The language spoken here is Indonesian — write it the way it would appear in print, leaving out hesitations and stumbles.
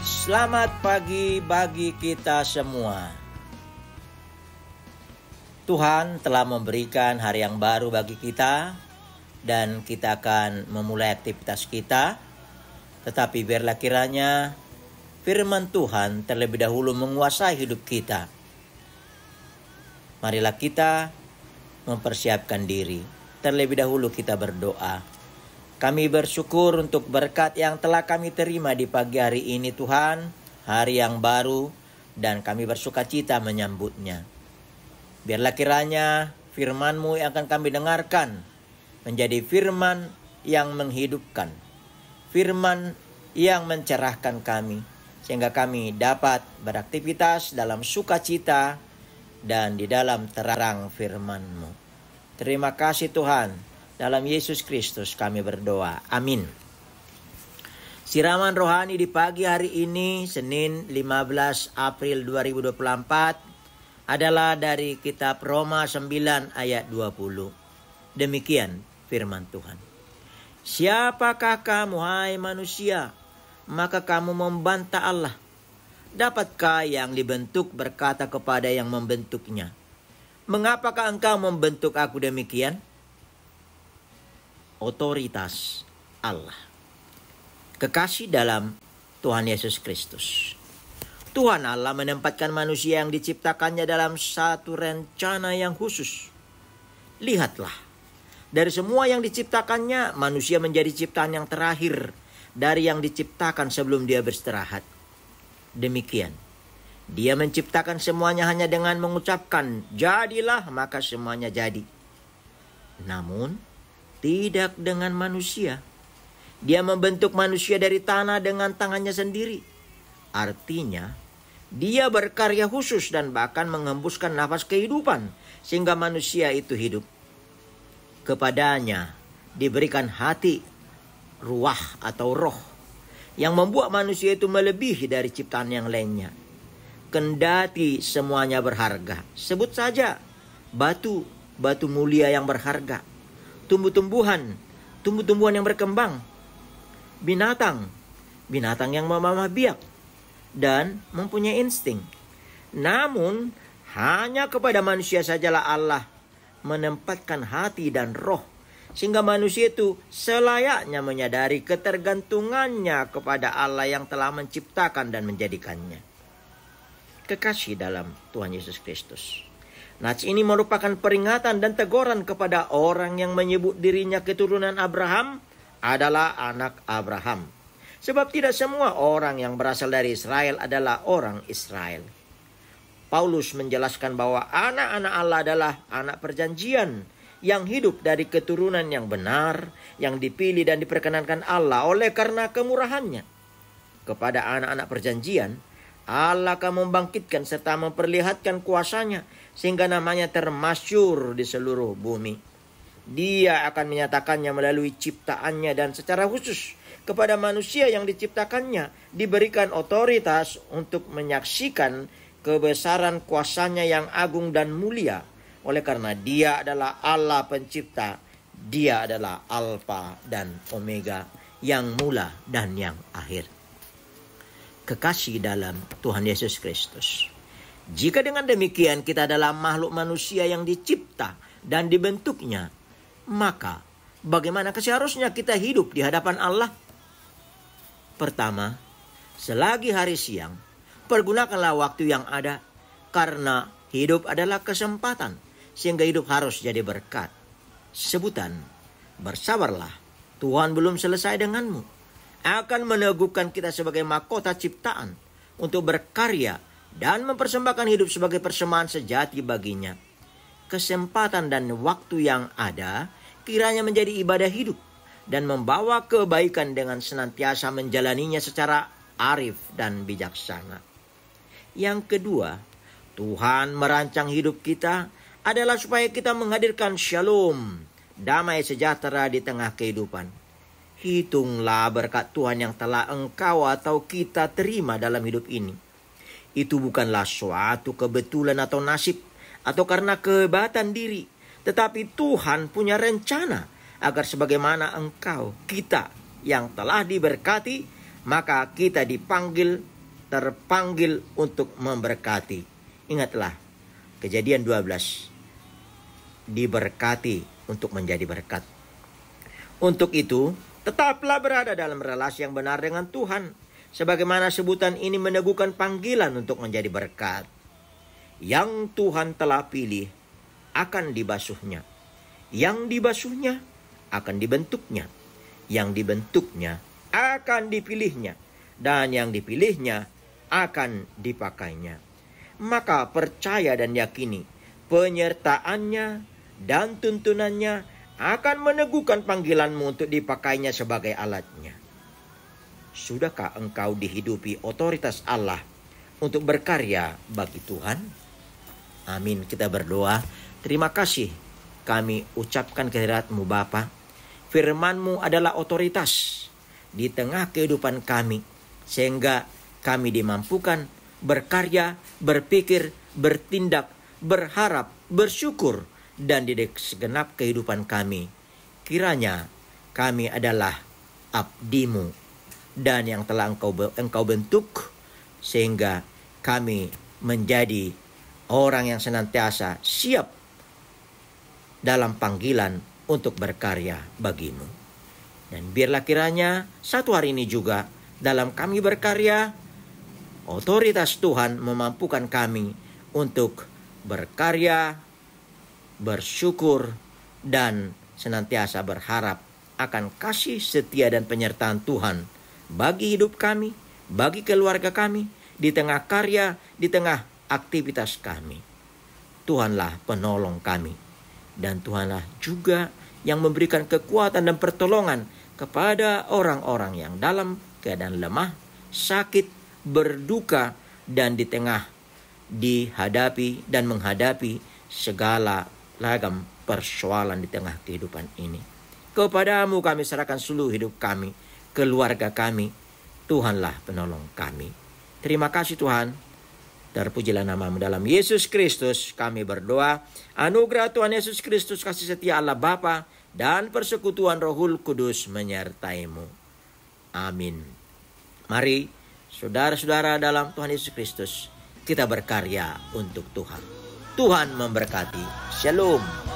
Selamat pagi bagi kita semua. Tuhan telah memberikan hari yang baru bagi kita dan kita akan memulai aktivitas kita. Tetapi biarlah kiranya firman Tuhan terlebih dahulu menguasai hidup kita. Marilah kita mempersiapkan diri. Terlebih dahulu kita berdoa. Kami bersyukur untuk berkat yang telah kami terima di pagi hari ini Tuhan, hari yang baru, dan kami bersuka cita menyambutnya. Biarlah kiranya firman-Mu yang akan kami dengarkan menjadi firman yang menghidupkan, firman yang mencerahkan kami, sehingga kami dapat beraktivitas dalam sukacita dan di dalam terang firman-Mu. Terima kasih Tuhan. Dalam Yesus Kristus kami berdoa. Amin. Siraman rohani di pagi hari ini, Senin 15 April 2024, adalah dari kitab Roma 9 ayat 20. Demikian firman Tuhan. Siapakah kamu, hai manusia, maka kamu membantah Allah? Dapatkah yang dibentuk berkata kepada yang membentuknya, mengapakah engkau membentuk aku demikian? Otoritas Allah. Kekasih dalam Tuhan Yesus Kristus. Tuhan Allah menempatkan manusia yang diciptakannya dalam satu rencana yang khusus. Lihatlah, dari semua yang diciptakannya, manusia menjadi ciptaan yang terakhir dari yang diciptakan sebelum dia beristirahat. Demikian, dia menciptakan semuanya hanya dengan mengucapkan, jadilah, maka semuanya jadi. Namun, tidak dengan manusia. Dia membentuk manusia dari tanah dengan tangannya sendiri. Artinya, dia berkarya khusus dan bahkan mengembuskan nafas kehidupan sehingga manusia itu hidup. Kepadanya diberikan hati, ruah atau roh yang membuat manusia itu melebihi dari ciptaan yang lainnya. Kendati semuanya berharga. Sebut saja batu mulia yang berharga. Tumbuh-tumbuhan yang berkembang, binatang yang memamah biak dan mempunyai insting. Namun hanya kepada manusia sajalah Allah menempatkan hati dan roh, sehingga manusia itu selayaknya menyadari ketergantungannya kepada Allah yang telah menciptakan dan menjadikannya. Kekasih dalam Tuhan Yesus Kristus. Nats ini merupakan peringatan dan teguran kepada orang yang menyebut dirinya keturunan Abraham adalah anak Abraham. Sebab tidak semua orang yang berasal dari Israel adalah orang Israel. Paulus menjelaskan bahwa anak-anak Allah adalah anak perjanjian yang hidup dari keturunan yang benar, yang dipilih dan diperkenankan Allah oleh karena kemurahannya. Kepada anak-anak perjanjian, Allah akan membangkitkan serta memperlihatkan kuasanya sehingga namanya termasyhur di seluruh bumi. Dia akan menyatakannya melalui ciptaannya dan secara khusus kepada manusia yang diciptakannya diberikan otoritas untuk menyaksikan kebesaran kuasanya yang agung dan mulia. Oleh karena dia adalah Allah pencipta, dia adalah Alfa dan Omega, yang mula dan yang akhir. Kekasih dalam Tuhan Yesus Kristus. Jika dengan demikian kita adalah makhluk manusia yang dicipta dan dibentuknya, maka bagaimana seharusnya kita hidup di hadapan Allah? Pertama, selagi hari siang, pergunakanlah waktu yang ada, karena hidup adalah kesempatan, sehingga hidup harus jadi berkat. Sebutan, bersabarlah, Tuhan belum selesai denganmu. Akan meneguhkan kita sebagai mahkota ciptaan untuk berkarya dan mempersembahkan hidup sebagai persembahan sejati baginya. Kesempatan dan waktu yang ada kiranya menjadi ibadah hidup dan membawa kebaikan dengan senantiasa menjalaninya secara arif dan bijaksana. Yang kedua, Tuhan merancang hidup kita adalah supaya kita menghadirkan shalom, damai sejahtera di tengah kehidupan. Hitunglah berkat Tuhan yang telah engkau atau kita terima dalam hidup ini. Itu bukanlah suatu kebetulan atau nasib atau karena kehebatan diri, tetapi Tuhan punya rencana agar sebagaimana engkau, kita yang telah diberkati, maka kita dipanggil terpanggil untuk memberkati. Ingatlah, Kejadian 12, diberkati untuk menjadi berkat. Untuk itu, tetaplah berada dalam relasi yang benar dengan Tuhan. Sebagaimana sebutan ini meneguhkan panggilan untuk menjadi berkat. Yang Tuhan telah pilih akan dibasuhnya. Yang dibasuhnya akan dibentuknya. Yang dibentuknya akan dipilihnya. Dan yang dipilihnya akan dipakainya. Maka percaya dan yakini penyertaannya dan tuntunannya akan meneguhkan panggilanmu untuk dipakainya sebagai alatnya. Sudahkah engkau dihidupi otoritas Allah untuk berkarya bagi Tuhan? Amin. Kita berdoa. Terima kasih kami ucapkan kehadirat-Mu Bapa. Firman-Mu adalah otoritas di tengah kehidupan kami, sehingga kami dimampukan berkarya, berpikir, bertindak, berharap, bersyukur, dan di segenap kehidupan kami. Kiranya kami adalah abdi-Mu dan yang telah engkau bentuk, sehingga kami menjadi orang yang senantiasa siap dalam panggilan untuk berkarya bagi-Mu. Dan biarlah kiranya satu hari ini juga dalam kami berkarya, otoritas Tuhan memampukan kami untuk berkarya, bersyukur, dan senantiasa berharap akan kasih setia dan penyertaan Tuhan bagi hidup kami, bagi keluarga kami, di tengah karya, di tengah aktivitas kami. Tuhanlah penolong kami, dan Tuhanlah juga yang memberikan kekuatan dan pertolongan kepada orang-orang yang dalam keadaan lemah, sakit, berduka, dan di tengah dihadapi dan menghadapi segala ragam persoalan di tengah kehidupan ini. Kepadamu kami serahkan seluruh hidup kami, keluarga kami. Tuhanlah penolong kami. Terima kasih Tuhan. Terpujilah nama-Mu dalam Yesus Kristus kami berdoa. Anugerah Tuhan Yesus Kristus, kasih setia Allah Bapa, dan persekutuan Rohul Kudus menyertai-Mu. Amin. Mari saudara-saudara dalam Tuhan Yesus Kristus, kita berkarya untuk Tuhan. Tuhan memberkati. Shalom.